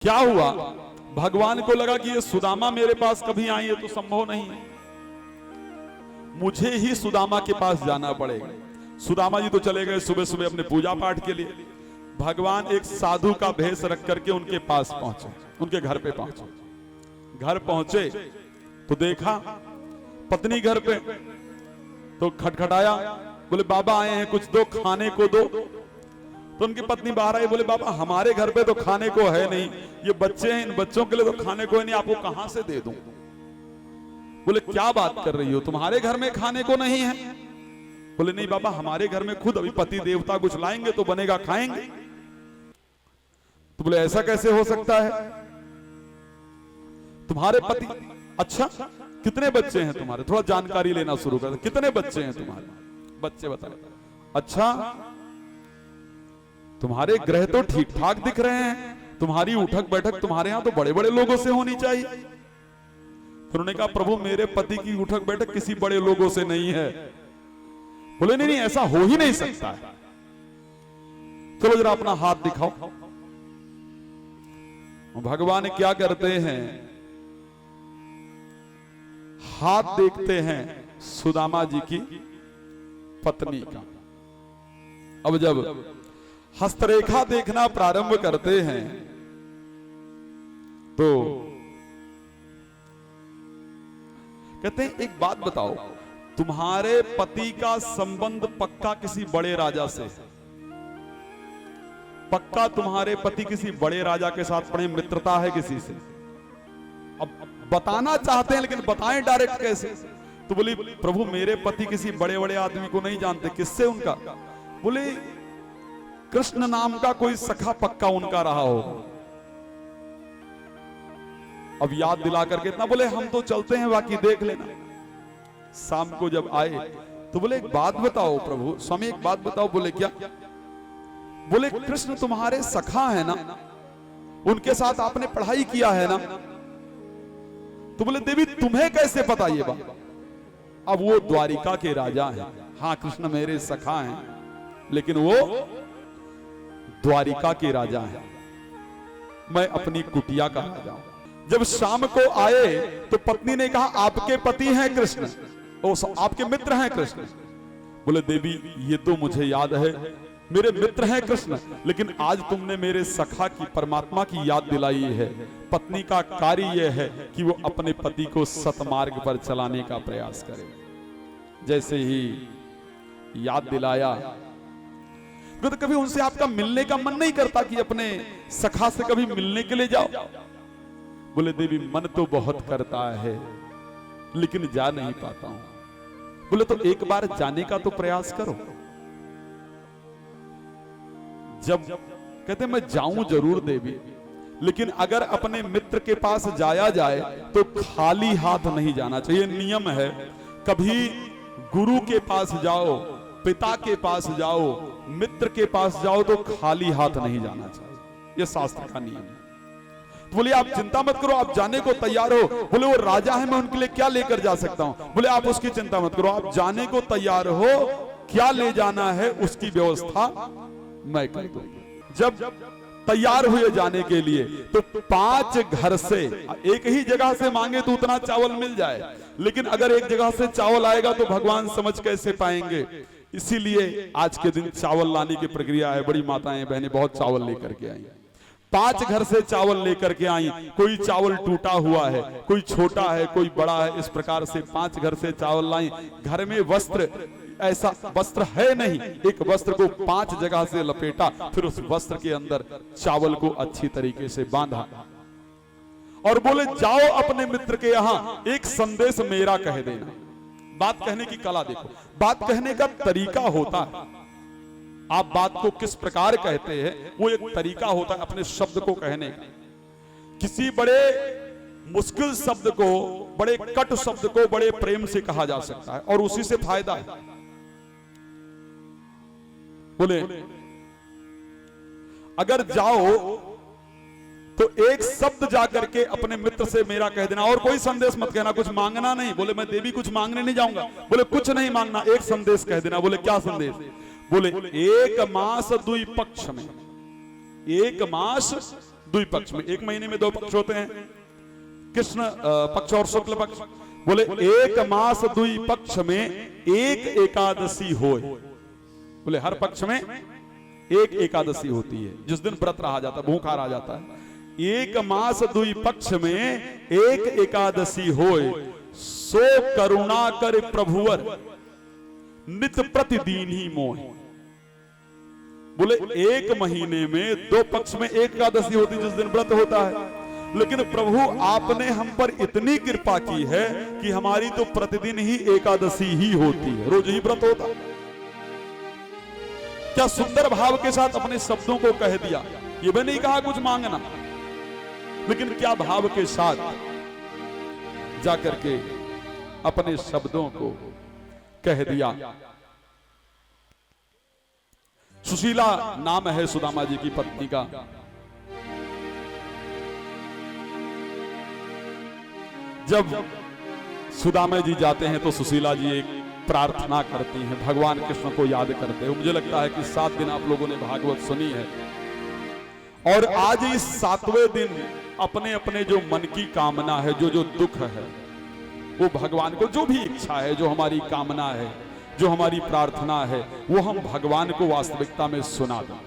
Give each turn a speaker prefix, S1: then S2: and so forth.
S1: क्या हुआ, भगवान को लगा कि ये सुदामा मेरे पास कभी आई है तो संभव नहीं है, मुझे ही सुदामा के पास जाना पड़ेगा। सुदामा जी तो चले गए सुबह सुबह अपने पूजा पाठ के लिए। भगवान एक साधु का भेष रख करके उनके पास पहुंचे, उनके घर पे पहुंचे। घर पहुंचे तो देखा पत्नी घर पे, तो खटखटाया, बोले बाबा आए हैं, कुछ दो, खाने को दो। तो उनकी पत्नी बाहर आई, बोले बाबा हमारे घर पे तो खाने को है नहीं, ये बच्चे हैं, इन बच्चों के लिए तो खाने को है नहीं, आपको कहां से दे दूं। बोले क्या बात कर रही हो, तुम्हारे घर में खाने को नहीं है? बोले नहीं बाबा, हमारे घर में खुद अभी पति देवता कुछ लाएंगे तो बनेगा, खाएंगे। तो बोले ऐसा कैसे हो सकता है, तुम्हारे पति, अच्छा कितने बच्चे हैं तुम्हारे, थोड़ा जानकारी लेना शुरू कर, कितने बच्चे हैं तुम्हारे, बच्चे बताए। अच्छा तुम्हारे ग्रह तो ठीक ठाक दिख रहे हैं, तुम्हारी उठक बैठक तुम्हारे यहां तो बड़े बड़े लोगों से होनी चाहिए। फिर उन्होंने कहा प्रभु मेरे पति की उठक बैठक किसी बड़े लोगों से नहीं है। बोले नहीं नहीं ऐसा हो ही नहीं सकता है, चलो जरा अपना हाथ दिखाओ। भगवान क्या करते हैं, हाथ देखते हैं सुदामा जी की पत्नी का। अब जब हस्तरेखा देखना प्रारंभ करते हैं तो कहते हैं एक बात बताओ, तुम्हारे पति का संबंध पक्का किसी बड़े राजा से, पक्का तुम्हारे पति किसी बड़े राजा के साथ पड़े, मित्रता है किसी से। अब बताना चाहते हैं लेकिन बताएं डायरेक्ट कैसे। तो बोली प्रभु मेरे पति किसी बड़े बड़े आदमी को नहीं जानते, किससे उनका? बोले कृष्ण नाम का कोई सखा पक्का उनका रहा हो। अब याद दिला करके इतना बोले हम तो चलते हैं, बाकी देख लेना। शाम को जब आए तो बोले एक बात बताओ प्रभु, स्वामी एक बात बताओ। बोले क्या? बोले कृष्ण तुम्हारे सखा है ना, उनके साथ आपने पढ़ाई किया है ना। तो बोले देवी तुम्हें कैसे पता ये बात? अब वो द्वारिका के राजा हैं, हाँ कृष्ण मेरे सखा हैं, लेकिन वो द्वारिका के राजा हैं, मैं अपनी कुटिया का राजा हूं। जब शाम को आए तो पत्नी ने कहा आपके पति हैं कृष्ण, आपके मित्र हैं कृष्ण। बोले देवी ये तो मुझे याद है, मेरे मित्र हैं कृष्ण, लेकिन आज तुमने मेरे सखा की, परमात्मा की याद दिलाई है। पत्नी का कार्य यह है कि वो अपने पति को सतमार्ग पर चलाने का प्रयास करे। जैसे ही याद दिलाया, तो कभी उनसे आपका मिलने का मन नहीं करता कि अपने सखा से कभी मिलने के लिए जाओ? बोले देवी मन तो बहुत करता है लेकिन जा नहीं पाता हूं। बोले तो एक बार जाने का तो प्रयास करो। जब कहते मैं जाऊं जरूर देवी, लेकिन अगर अपने मित्र के पास जाया जाए तो खाली हाथ नहीं जाना चाहिए, नियम है। कभी गुरु के पास जाओ, पिता के पास जाओ, मित्र के पास जाओ तो खाली हाथ नहीं जाना चाहिए, यह शास्त्र का नियम है। तो बोले आप चिंता मत करो, आप जाने को तैयार हो। बोले वो राजा है, मैं उनके लिए क्या लेकर जा सकता हूं? बोले आप उसकी चिंता मत करो, आप जाने को तैयार हो, क्या ले जाना है उसकी व्यवस्था मैं कर दूंगा। जब तैयार हुए जाने के लिए तो 5 घर से, एक ही जगह से मांगे तो उतना चावल मिल जाए, लेकिन अगर एक जगह से चावल आएगा तो भगवान समझ कैसे पाएंगे। इसीलिए आज के दिन चावल लाने की प्रक्रिया है, बड़ी माताएं बहनें बहुत चावल लेकर के आई। 5 घर से चावल लेकर के आई, कोई चावल टूटा हुआ है, कोई छोटा है, कोई बड़ा है, इस प्रकार से 5 घर से चावल लाई। घर में वस्त्र, ऐसा वस्त्र है नहीं, एक वस्त्र को 5 जगह से लपेटा, फिर उस वस्त्र के अंदर चावल को अच्छी तरीके से बांधा और बोले जाओ अपने मित्र के यहां एक संदेश मेरा कह देना। बात कहने की कला देखो, बात कहने का तरीका होता है, आप बात को किस प्रकार कहते हैं वो एक तरीका होता है अपने शब्द को कहने का। किसी बड़े मुश्किल शब्द को, बड़े कट शब्द को बड़े प्रेम से कहा जा सकता है और उसी से फायदा है। बोले अगर जाओ तो एक शब्द जाकर के अपने मित्र से मेरा कह देना, और कोई संदेश मत कहना, कुछ मांगना नहीं। बोले मैं देवी कुछ मांगने नहीं जाऊंगा। बोले कुछ नहीं मांगना, एक संदेश कह देना। बोले क्या संदेश? बोले 1 मास 2 पक्ष में, 1 मास द्विपक्ष में, एक महीने में 2 पक्ष होते हैं, कृष्ण पक्ष और शुक्ल पक्ष। बोले एक मास द्विपक्ष में एक एकादशी होए। बोले हर पक्ष में एक एकादशी होती है, जिस दिन व्रत रहा जाता है, भूखा रहा जाता है। एक मास द्विपक्ष में एक एकादशी होए, सो करुणा कर प्रभुवर नित प्रतिदिन ही मोह। बोले एक महीने में 2 पक्ष में एक एकादशी होती है, जिस दिन व्रत होता है, लेकिन प्रभु आपने हम पर इतनी कृपा की है कि हमारी तो प्रतिदिन ही एकादशी ही होती है, रोज ही व्रत होता। क्या सुंदर भाव के साथ अपने शब्दों को कह दिया। ये भी नहीं कहा कुछ मांगना, लेकिन क्या भाव के साथ जाकर के अपने शब्दों को कह दिया। सुशीला नाम है सुदामा जी की पत्नी का। जब सुदामा जी जाते हैं तो सुशीला जी एक प्रार्थना करती हैं, भगवान कृष्ण को याद करते हैं। मुझे लगता है कि 7 दिन आप लोगों ने भागवत सुनी है, और आज इस 7वें दिन अपने अपने जो मन की कामना है, जो जो दुख है, वो भगवान को, जो भी इच्छा है, जो हमारी कामना है, जो हमारी प्रार्थना है, वो हम भगवान को वास्तविकता में सुना दें।